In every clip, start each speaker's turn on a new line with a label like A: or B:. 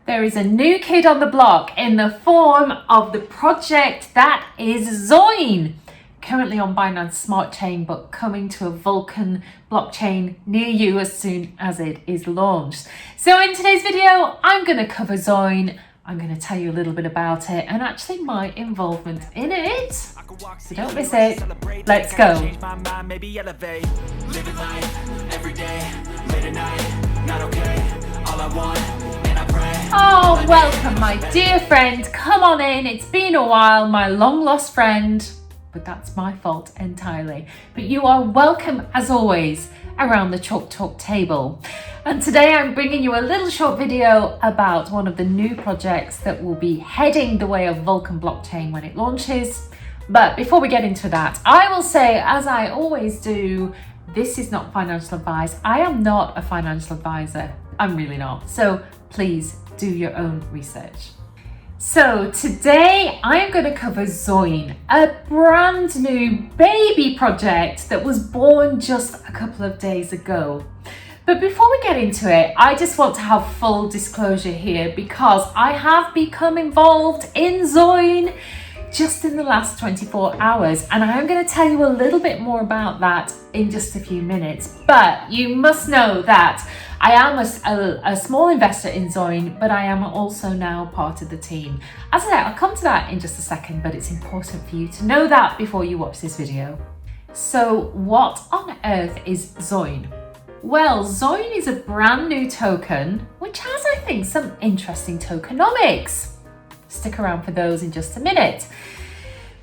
A: There is a new kid on the block in the form of the project that is Zoin. Currently on Binance Smart Chain, but coming to a Vulcan blockchain near you as soon as it is launched. So in today's video, I'm going to cover Zoin. I'm going to tell you a little bit about it and actually my involvement in it. So don't miss it. Let's go. Oh, welcome my dear friend. Come on in. It's been a while, my long lost friend. But that's my fault entirely. But you are welcome as always around the Chalk Talk table. And today I'm bringing you a little short video about one of the new projects that will be heading the way of Vulcan Blockchain when it launches. But before we get into that, I will say, as I always do, this is not financial advice. I am not a financial advisor. I'm really not. So please do your own research. So today I am going to cover Zoin, a brand new baby project that was born just a couple of days ago. But before we get into it, I just want to have full disclosure here because I have become involved in Zoin just in the last 24 hours. And I am going to tell you a little bit more about that in just a few minutes. But you must know that I am a small investor in Zoin, but I am also now part of the team. As I said, I'll come to that in just a second, but it's important for you to know that before you watch this video. So what on earth is Zoin? Well, Zoin is a brand new token, which has, I think, some interesting tokenomics. Stick around for those in just a minute.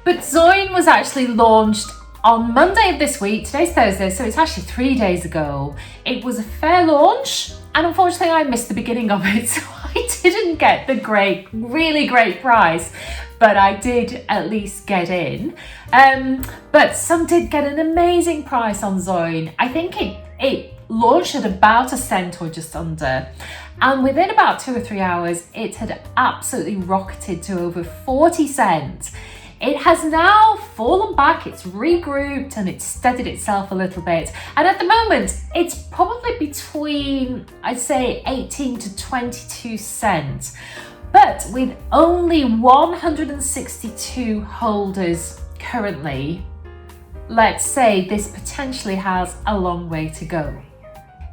A: But Zoin was actually launched on Monday of this week. Today's Thursday, so it's actually 3 days ago. It was a fair launch, and unfortunately I missed the beginning of it, so I didn't get the really great price, but I did at least get in. But some did get an amazing price on Zoin. I think it launched at about a cent or just under, and within about 2 or 3 hours it had absolutely rocketed to over 40 cents. It has now fallen back, it's regrouped and it's steadied itself a little bit, and at the moment it's probably between, I'd say, 18 to 22 cents, but with only 162 holders currently, let's say this potentially has a long way to go.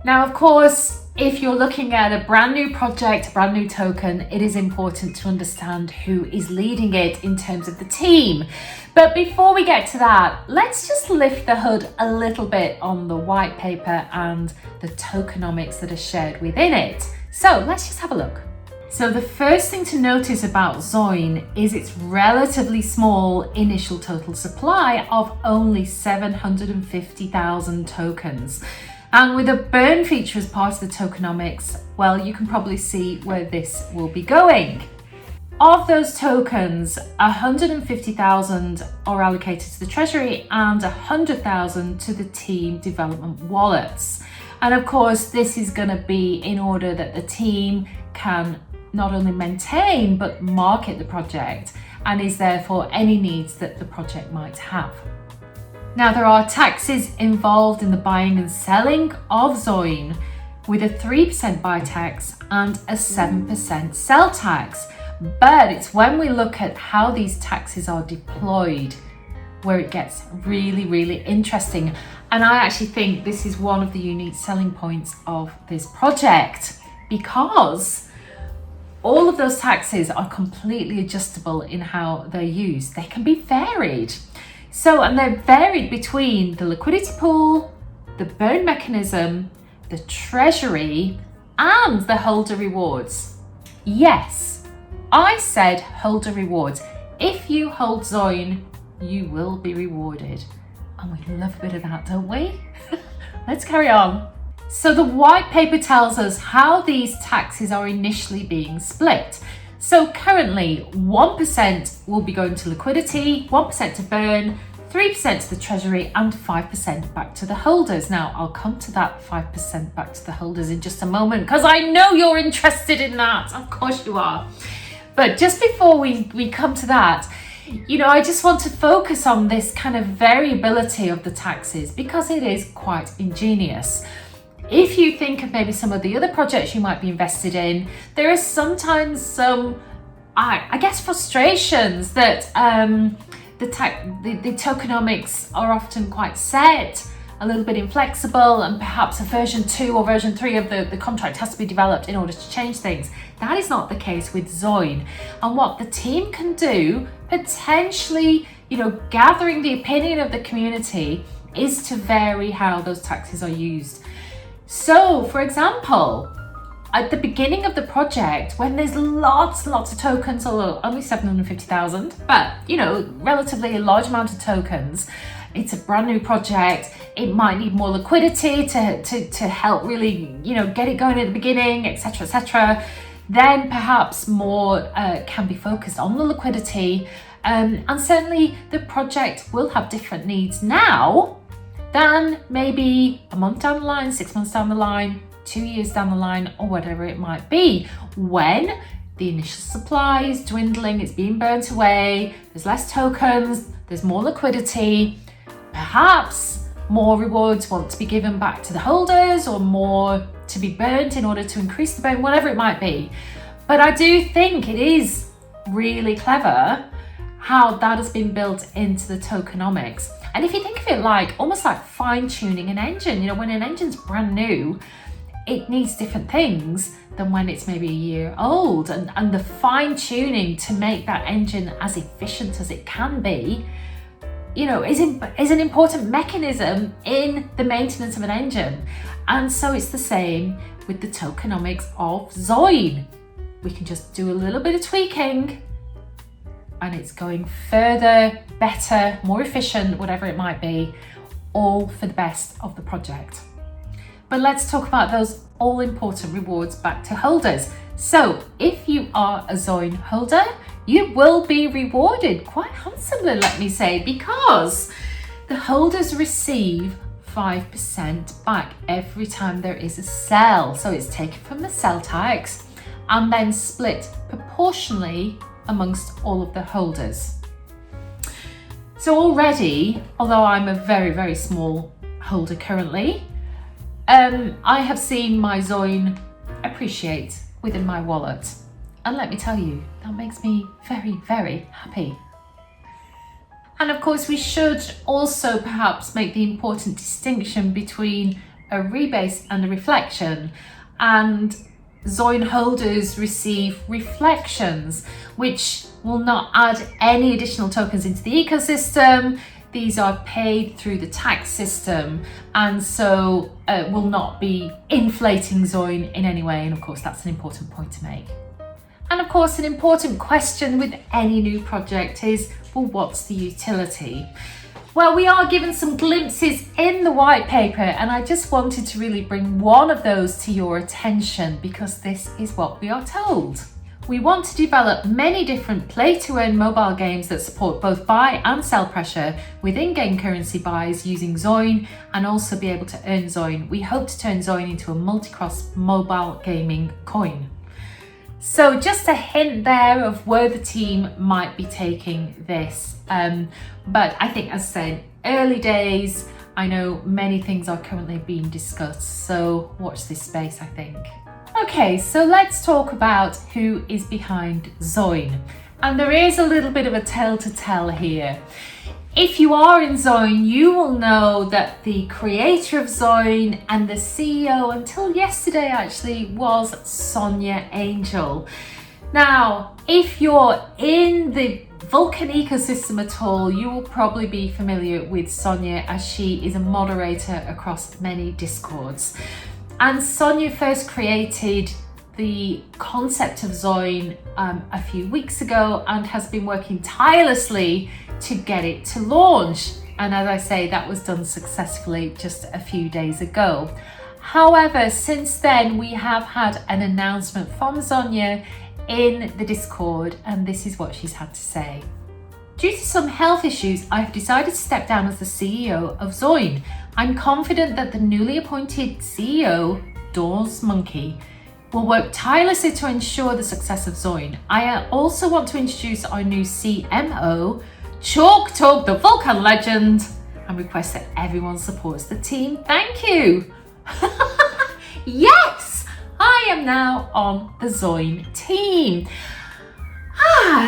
A: Now, of course, if you're looking at a brand new project, a brand new token, it is important to understand who is leading it in terms of the team. But before we get to that, let's just lift the hood a little bit on the white paper and the tokenomics that are shared within it. So let's just have a look. So the first thing to notice about Zoin is its relatively small initial total supply of only 750,000 tokens. And with a burn feature as part of the tokenomics, well, you can probably see where this will be going. Of those tokens, 150,000 are allocated to the treasury and 100,000 to the team development wallets. And of course, this is going to be in order that the team can not only maintain, but market the project and is there for any needs that the project might have. Now, there are taxes involved in the buying and selling of Zoin, with a 3% buy tax and a 7% sell tax. But it's when we look at how these taxes are deployed where it gets really interesting. And I actually think this is one of the unique selling points of this project, because all of those taxes are completely adjustable in how they're used. They can be varied. So, and they're varied between the liquidity pool, the burn mechanism, the treasury, and the holder rewards. Yes, I said holder rewards. If you hold Zoin, you will be rewarded. And we love a bit of that, don't we? Let's carry on. So the white paper tells us how these taxes are initially being split. So currently 1% will be going to liquidity, 1% to burn, 3% to the treasury, and 5% back to the holders. Now, I'll come to that 5% back to the holders in just a moment, because I know you're interested in that. Of course you are. But just before we come to that, you know, I just want to focus on this kind of variability of the taxes because it is quite ingenious. If you think of maybe some of the other projects you might be invested in, there are sometimes some, I guess, frustrations that the tokenomics are often quite set, a little bit inflexible, and perhaps a version 2 or version 3 of the contract has to be developed in order to change things. That is not the case with Zoin. And what the team can do, potentially, gathering the opinion of the community, is to vary how those taxes are used. So, for example, at the beginning of the project, when there's lots and lots of tokens, although only 750,000, but relatively a large amount of tokens, it's a brand new project, it might need more liquidity to help really, get it going at the beginning, etc., etc. Then perhaps more can be focused on the liquidity. And certainly the project will have different needs now than maybe a month down the line, 6 months down the line, 2 years down the line, or whatever it might be, when the initial supply is dwindling, it's being burnt away, there's less tokens, there's more liquidity, perhaps more rewards want to be given back to the holders or more to be burnt in order to increase the burn, whatever it might be. But I do think it is really clever how that has been built into the tokenomics. And if you think of it almost like fine-tuning an engine, when an engine's brand new, it needs different things than when it's maybe a year old. And the fine-tuning to make that engine as efficient as it can be, is an important mechanism in the maintenance of an engine. And so it's the same with the tokenomics of Zoin. We can just do a little bit of tweaking and it's going further, better, more efficient, whatever it might be, all for the best of the project. But let's talk about those all important rewards back to holders. So if you are a Zoin holder, you will be rewarded quite handsomely, let me say, because the holders receive 5% back every time there is a sell. So it's taken from the sell tax and then split proportionally amongst all of the holders. So already, although I'm a very, very small holder currently, I have seen my Zoin appreciate within my wallet. And let me tell you, that makes me very, very happy. And of course, we should also perhaps make the important distinction between a rebase and a reflection. And Zoin holders receive reflections, which will not add any additional tokens into the ecosystem. These are paid through the tax system and so will not be inflating Zoin in any way. And of course, that's an important point to make. And of course, an important question with any new project is, well, what's the utility? Well, we are given some glimpses in the white paper, and I just wanted to really bring one of those to your attention because this is what we are told. We want to develop many different play-to-earn mobile games that support both buy and sell pressure with in-game currency buys using Zoin and also be able to earn Zoin. We hope to turn Zoin into a multi-cross mobile gaming coin. So just a hint there of where the team might be taking this. But I think, as I said, early days, I know many things are currently being discussed, so watch this space, I think. Okay, so let's talk about who is behind Zoin. And there is a little bit of a tale to tell here. If you are in Zoin, you will know that the creator of Zoin and the CEO until yesterday actually was Sonia Angel. Now, if you're in the Vulcan ecosystem at all, you will probably be familiar with Sonia as she is a moderator across many Discords. And Sonia first created the concept of Zoin a few weeks ago and has been working tirelessly to get it to launch. And as I say, that was done successfully just a few days ago. However, since then, we have had an announcement from Sonia in the Discord, and this is what she's had to say. Due to some health issues, I've decided to step down as the CEO of Zoin. I'm confident that the newly appointed CEO, Dawes Monkey, will work tirelessly to ensure the success of Zoin. I also want to introduce our new CMO, Chalk Talk, the Vulcan legend, and request that everyone supports the team. Thank you. Yes, I am now on the Zoin team.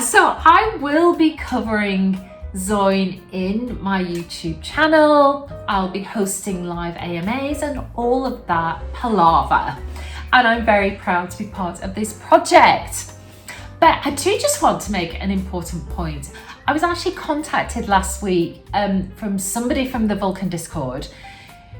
A: So I will be covering Zoin in my YouTube channel. I'll be hosting live AMAs and all of that palaver. And I'm very proud to be part of this project. But I do just want to make an important point. I was actually contacted last week from somebody from the Vulcan Discord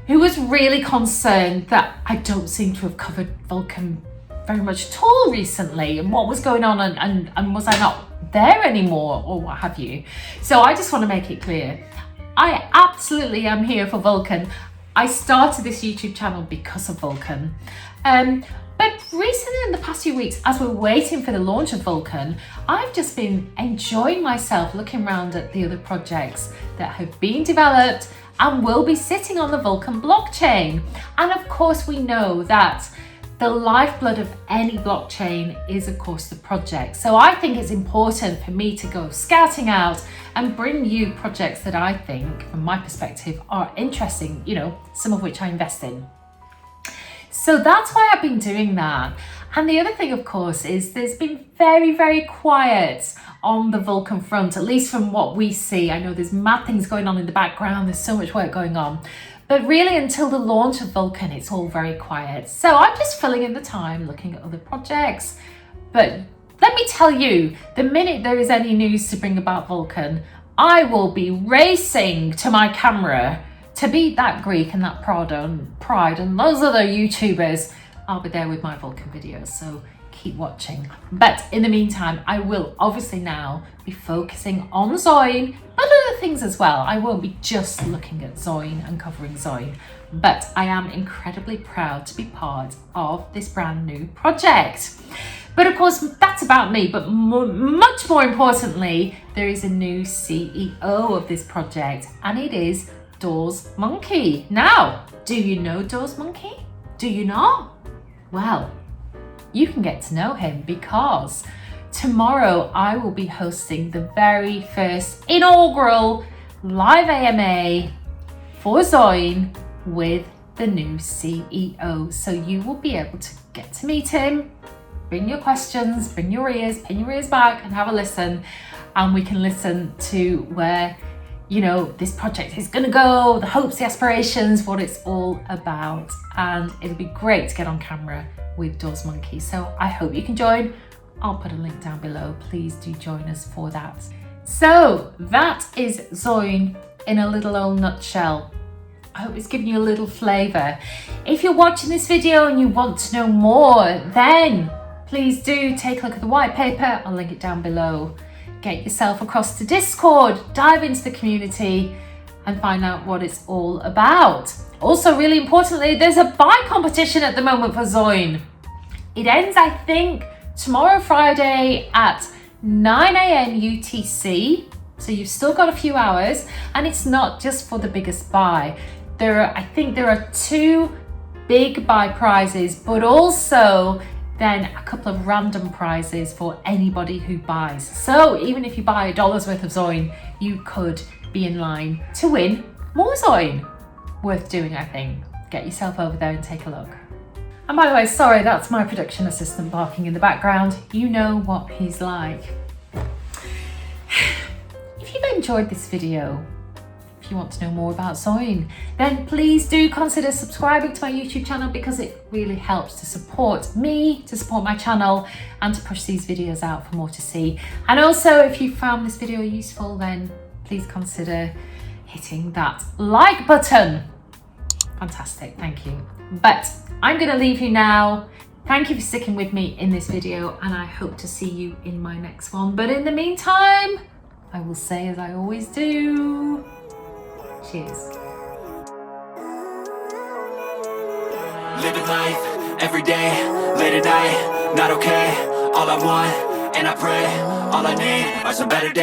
A: who was really concerned that I don't seem to have covered Vulcan very much at all recently, and what was going on, and was I not there anymore or what have you. So I just want to make it clear, I absolutely am here for Vulcan. I started this YouTube channel because of Vulcan. But recently, in the past few weeks, as we're waiting for the launch of Vulcan, I've just been enjoying myself looking around at the other projects that have been developed and will be sitting on the Vulcan blockchain. And of course, we know that the lifeblood of any blockchain is, of course, the project. So I think it's important for me to go scouting out and bring you projects that I think, from my perspective, are interesting, you know, some of which I invest in. So that's why I've been doing that. And the other thing, of course, is there's been very, very quiet on the Vulcan front, at least from what we see. I know there's mad things going on in the background. There's so much work going on. But really, until the launch of Vulcan, it's all very quiet. So I'm just filling in the time, looking at other projects. But let me tell you, the minute there is any news to bring about Vulcan, I will be racing to my camera to beat that Greek and that Pride and those other YouTubers. I'll be there with my Vulcan videos, so keep watching. But in the meantime, I will obviously now be focusing on Zoin, but other things as well. I won't be just looking at Zoin and covering Zoin, but I am incredibly proud to be part of this brand new project. But of course, that's about me, but much more importantly, there is a new CEO of this project, and it is Monkey. Now, do you know Monkey? Do you not? Well, you can get to know him because tomorrow I will be hosting the very first inaugural live AMA for Zoin with the new CEO. So you will be able to get to meet him, bring your questions, bring your ears, pin your ears back and have a listen. And we can listen to where, you know, this project is going to go, the hopes, the aspirations, what it's all about. And it'll be great to get on camera with Monkey. So I hope you can join. I'll put a link down below. Please do join us for that. So that is Zoin in a little old nutshell. I hope it's given you a little flavour. If you're watching this video and you want to know more, then please do take a look at the white paper. I'll link it down below. Get yourself across to Discord, dive into the community and find out what it's all about. Also, really importantly, there's a buy competition at the moment for Zoin. It ends, I think, tomorrow, Friday at 9 AM UTC. So you've still got a few hours, and it's not just for the biggest buy. I think there are 2 big buy prizes, but also then a couple of random prizes for anybody who buys. So even if you buy $1 worth of Zoin, you could be in line to win more Zoin. Worth doing, I think. Get yourself over there and take a look. And by the way, sorry, that's my production assistant barking in the background. You know what he's like. If you've enjoyed this video, if you want to know more about Zoin, then please do consider subscribing to my YouTube channel because it really helps to support me, to support my channel, and to push these videos out for more to see. And also, if you found this video useful, then please consider hitting that like button. Fantastic, thank you. But I'm going to leave you now. Thank you for sticking with me in this video, and I hope to see you in my next one. But in the meantime, I will say as I always do, cheers.
B: Living life, every day, late at night, not okay. All I want, and I pray, all I need are some better days.